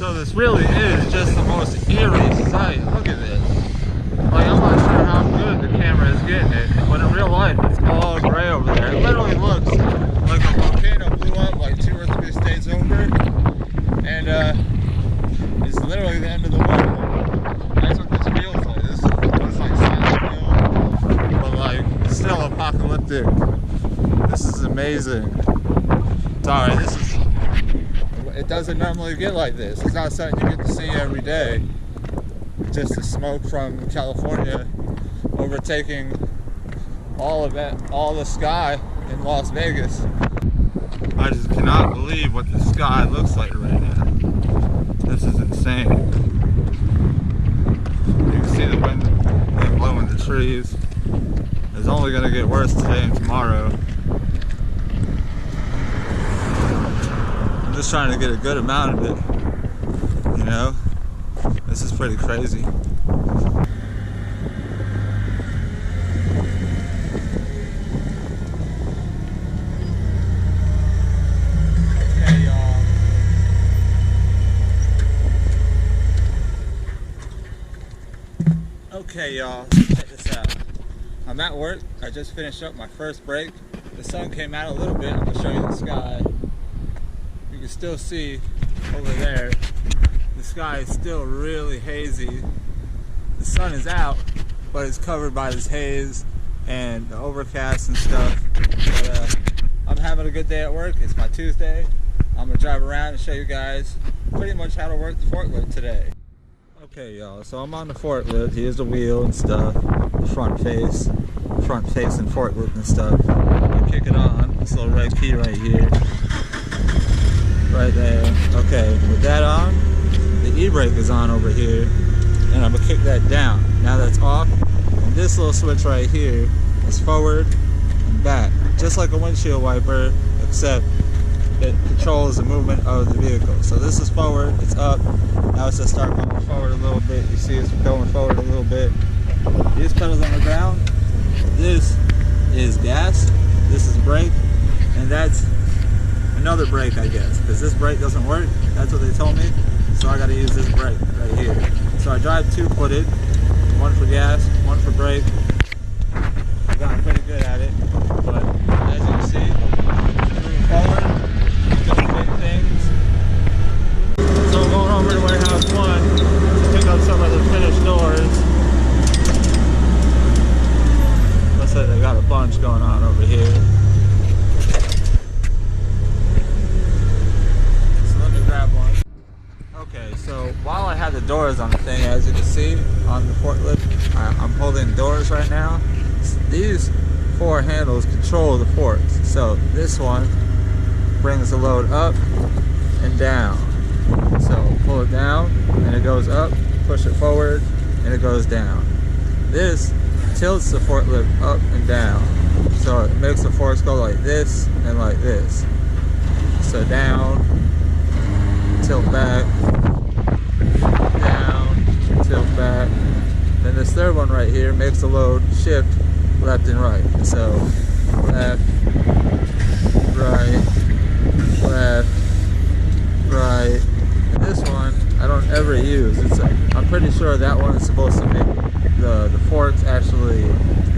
So this really is just the most eerie sight. Look at this. Like, I'm not sure how good the camera is getting it, but in real life it's all gray over there. It literally looks like a volcano blew up like 2 or 3 states over, and it's literally the end of the world. That's what this feels like. This is like Silent Hill, but like it's still apocalyptic. This is amazing. Sorry, it doesn't normally get like this. It's not something you get to see every day. Just the smoke from California overtaking all the sky in Las Vegas. I just cannot believe what the sky looks like right now. This is insane. You can see the wind blowing the trees. It's only going to get worse today and tomorrow. I'm just trying to get a good amount of it, you know? This is pretty crazy. Okay, y'all, check this out. I'm at work. I just finished up my first break. The sun came out a little bit. I'm gonna show you the sky. You can still see over there. The sky is still really hazy. The sun is out, but it's covered by this haze and the overcast and stuff. But I'm having a good day at work. It's my Tuesday. I'm gonna drive around and show you guys pretty much how to work the forklift today. Okay, y'all, so I'm on the forklift. Here's the wheel and stuff, the front face and forklift and stuff. I kick it on, this little red key right here, right there. Okay, with that on, the e-brake is on over here, and I'm gonna kick that down. Now that's off, and this little switch right here is forward and back, just like a windshield wiper, except it controls the movement of the vehicle. So this is forward, it's up. Now it's just start going forward a little bit. You see it's going forward a little bit. These pedals on the ground, this is gas, this is brake, and that's another brake, I guess, because this brake doesn't work. That's what they told me. So I got to use this brake right here. So I drive 2-footed, one for gas, one for brake. I've gotten pretty good at it, but as you can see, moving forward, doing big things. So I'm going over to warehouse 1 to pick up some of the finished doors. Looks like they got a bunch going on over here. So let me grab one. Okay, so while I have the doors on the thing, as you can see on the forklift, I'm holding doors right now. These 4 handles control the forks. So this one brings the load up and down. So pull it down and it goes up, push it forward and it goes down. This tilts the forklift up and down. So it makes the forks go like this and like this. So down, tilt back, down, tilt back. Then this third one right here makes the load shift left and right. So left, right, left, right. And this one I don't ever use. I'm pretty sure that one is supposed to make the forks actually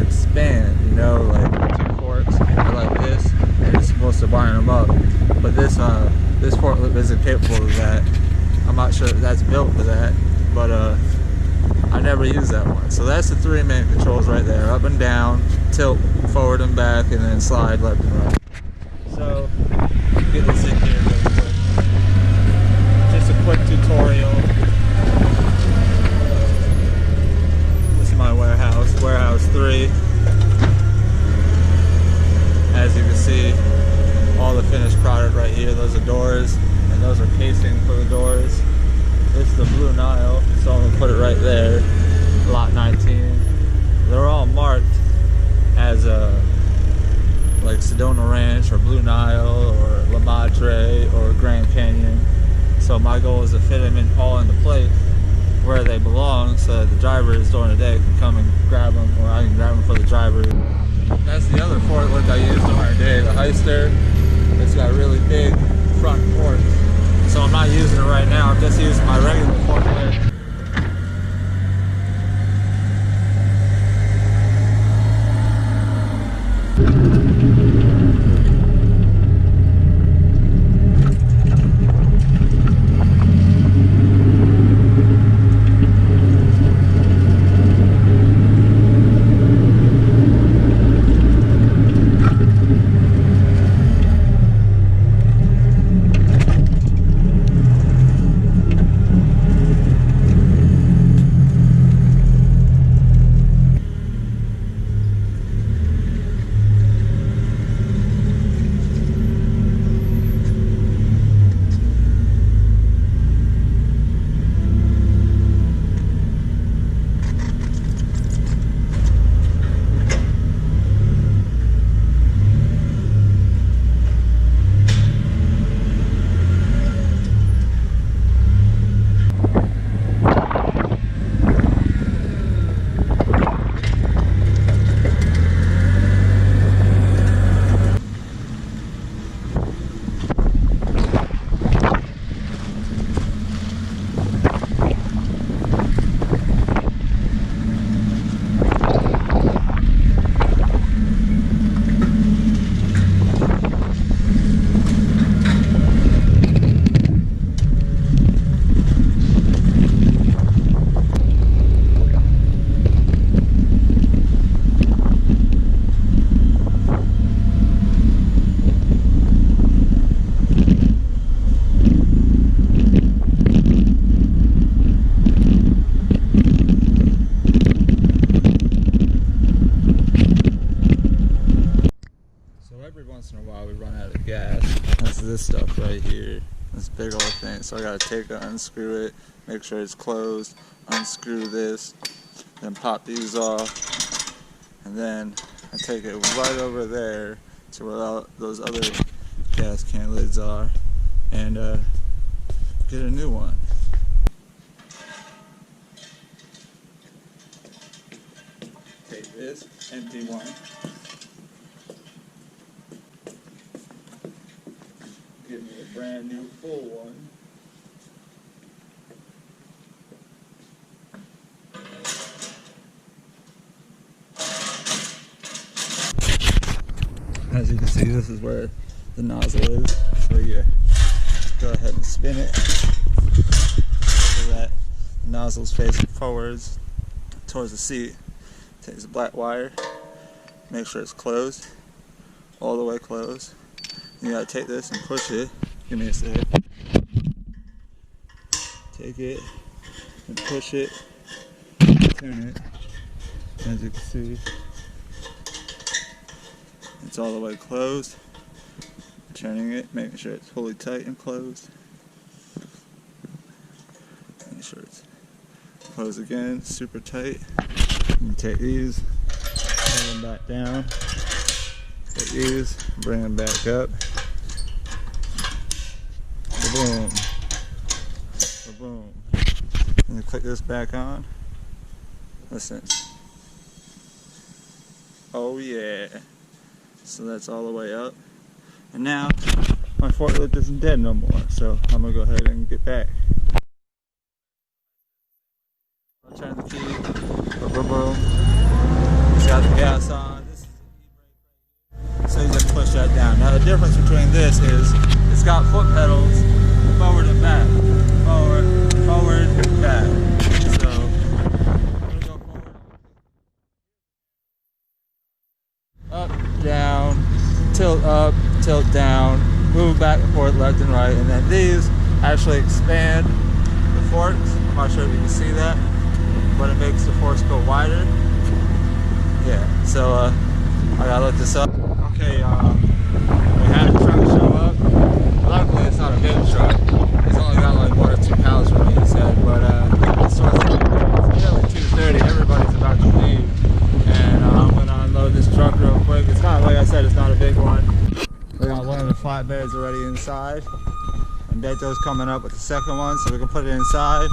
expand, you know, like 2 forks are like this, and it's supposed to bind them up. But this forklift isn't capable of that. I'm not sure if that's built for that, but I never use that one. So that's the 3 main controls right there: up and down, tilt forward and back, and then slide left and right. So get this in here real quick. Just a quick tutorial. This is my warehouse, warehouse 3. As you can see, all the finished product right here. Those are doors, and those are casing for the doors. This is the Blue Nile, so I'm gonna put it right there. Lot 19. They're all marked as like Sedona Ranch or Blue Nile or La Madre or Grand Canyon. So my goal is to fit them in all into place where they belong, so that the drivers during the day can come and grab them, or I can grab them for the driver. That's the other forklift I use during the day, the Heister. It's got really big front forks. so I'm not using it right now. I'm just using my regular forklift. Once in a while we run out of gas. That's this stuff right here. This big old thing. So I gotta take it, unscrew it, make sure it's closed, unscrew this, then pop these off, and then I take it right over there to where those other gas can lids are, and get a new one. Take this empty one. Give me a brand new full one. As you can see, this is where the nozzle is. So you go ahead and spin it so that the nozzle's facing forwards towards the seat. Take this black wire, make sure it's closed, all the way closed. You gotta take this and push it. Give me a sec. Take it and push it, turn it. As you can see, it's all the way closed. Turning it, making sure it's fully tight and closed. Making sure it's closed again, super tight. You take these, bring them back down. Take these, bring them back up. Boom. Boom. And you click this back on. Listen. Oh yeah. So that's all the way up. And now my forklift isn't dead no more. So I'm gonna go ahead and get back. I'll turn the key. Boom, boom, boom. It's got the gas on. So you just push that down. Now the difference between this is it's got foot pedals forward and back. Forward, forward, back. So I'm gonna go forward. Up, down, tilt up, tilt down, move back and forth, left and right, and then these actually expand the forks. I'm not sure if you can see that, but it makes the forks go wider. Yeah, so I gotta look this up. Okay, we had a truck show up. Luckily, it's not a big truck. It's only got like 1 or 2 pallets for me, he said. But it starts it's nearly 2:30. Everybody's about to leave, and I'm gonna unload this truck real quick. It's not, like I said, it's not a big one. We got one of the flatbeds already inside, and Beto's coming up with the second one, so we can put it inside.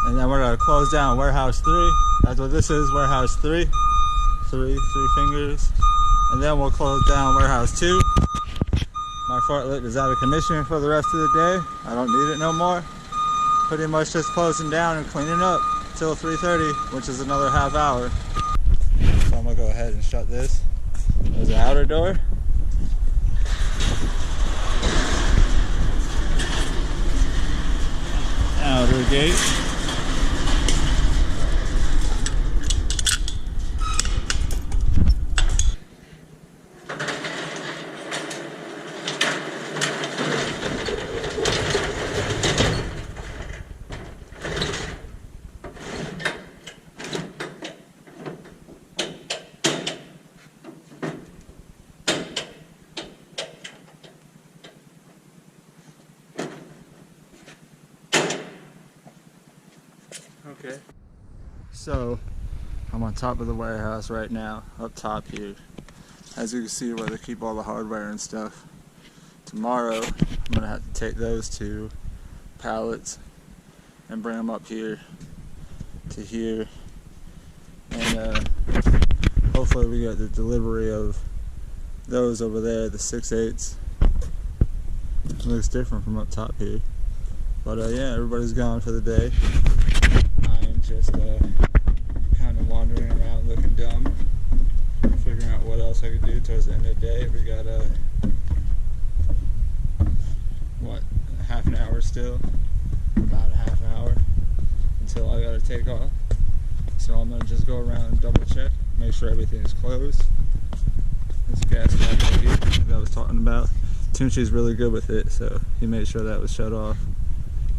And then we're gonna close down warehouse 3. That's what this is, warehouse 3. Three fingers. And then we'll close down warehouse 2. My My forklift is out of commission for the rest of the day. I don't need it no more. Pretty much just closing down and cleaning up till 3:30, which is another half hour. So I'm gonna go ahead and shut this. There's the outer door. Outer gate. Okay, so I'm on top of the warehouse right now, up top here. As you can see where they keep all the hardware and stuff. Tomorrow I'm gonna have to take those two pallets and bring them up here to here, and hopefully we get the delivery of those over there, the 6/8. It looks different from up top here, but yeah, everybody's gone for the day. Just kind of wandering around looking dumb, figuring out what else I could do towards the end of the day. We got what, half an hour still, about a half hour until I gotta take off. So I'm gonna just go around and double check, make sure everything's closed. This gas cap right here that I was talking about, Tunchy's really good with it, so he made sure that was shut off.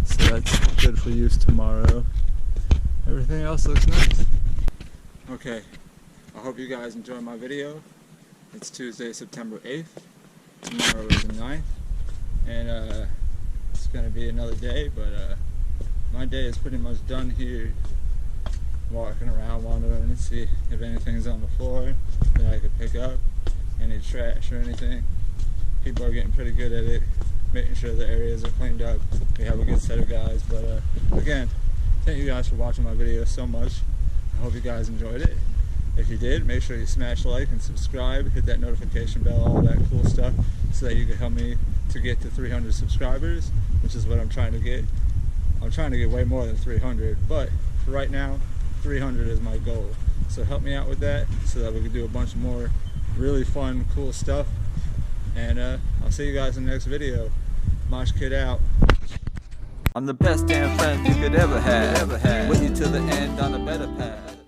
So that's good for use tomorrow. Everything else looks nice. Okay, I hope you guys enjoyed my video. It's Tuesday, September 8th. Tomorrow is the 9th. And it's going to be another day, but my day is pretty much done here. Walking around, wandering to see if anything's on the floor that I could pick up. Any trash or anything. People are getting pretty good at it, making sure the areas are cleaned up. We have a good set of guys, but again, thank you guys for watching my video so much. I hope you guys enjoyed it. If you did, make sure you smash like and subscribe, hit that notification bell, all that cool stuff, so that you can help me to get to 300 subscribers, which is what I'm trying to get. I'm trying to get way more than 300, but for right now, 300 is my goal. So help me out with that, so that we can do a bunch more really fun, cool stuff. And I'll see you guys in the next video. Mosh Kyd out. I'm the best damn friend you could ever have. With you to the end on a better path.